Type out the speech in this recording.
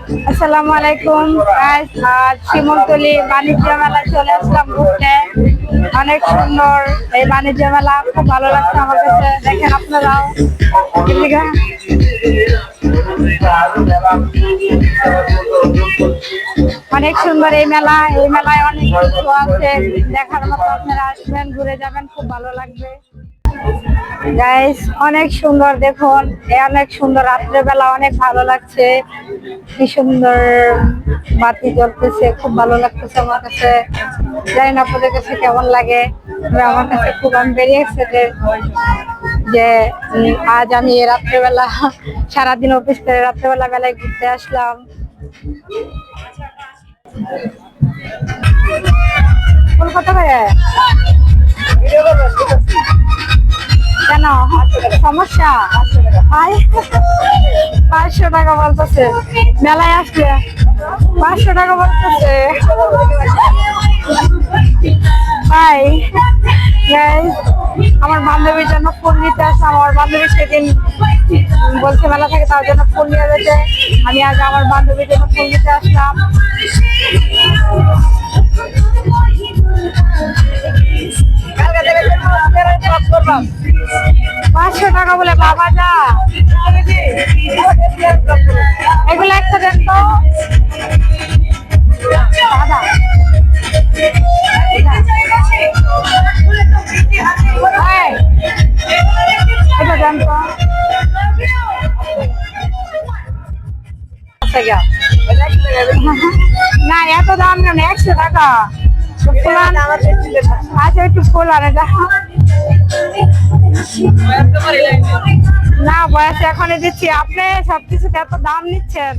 আসসালামু আলাইকুম গাইস, আজ শিমুলতলি বাণিজ্য মেলায় চলে আসলাম ঘুরতে। অনেক সুন্দর এই বাণিজ্য মেলা, খুব ভালো লাগছে আমার কাছে। দেখেন আপনারাও, অনেক সুন্দর এই মেলা। এই মেলায় অনেক কিছু আছে দেখার মতো, আপনারা আসবেন, ঘুরে যাবেন, খুব ভালো লাগবে। গাইস অনেক সুন্দর, দেখুন অনেক সুন্দর রাত্রেবেলা, অনেক ভালো লাগছে। কি সুন্দর বাতি জ্বলতেছে, খুব ভালো লাগতেছে আমার কাছে। জানি না আপনাদের কাছে কেমন লাগে, তবে আমার কাছে খুব, আমি ভেরি এক্সাইটেড যে আজ আমি রাত্রেবেলা সারাদিন অফিস করে রাত্রেবেলা মেলায় ঘুরতে আসলাম। কলকাতা ভাইয়া কেন সমস্যা? 500 টাকা বলতেছে মেলায় আসলে, 500 টাকা বলতেছে। তাই আমার বান্ধবীর জন্য ফুল নিতে আসলাম। আমার বান্ধবী সেদিন বলছে মেলা থেকে, তার জন্য ফুল নিয়ে যেতে আমি আজ আমার বান্ধবীর জন্য ফুল নিতে আসলাম। 500 টাকা বলে বাবা, যা এগুলো একটা দেন তো দাদা। এটা দেন তো। না এত দাম কেন, 100 টাকা। আচ্ছা একটু ফুল আনে না, বয়স এখনই দিচ্ছি, আপনি সবকিছুতে এত দাম নিচ্ছেন।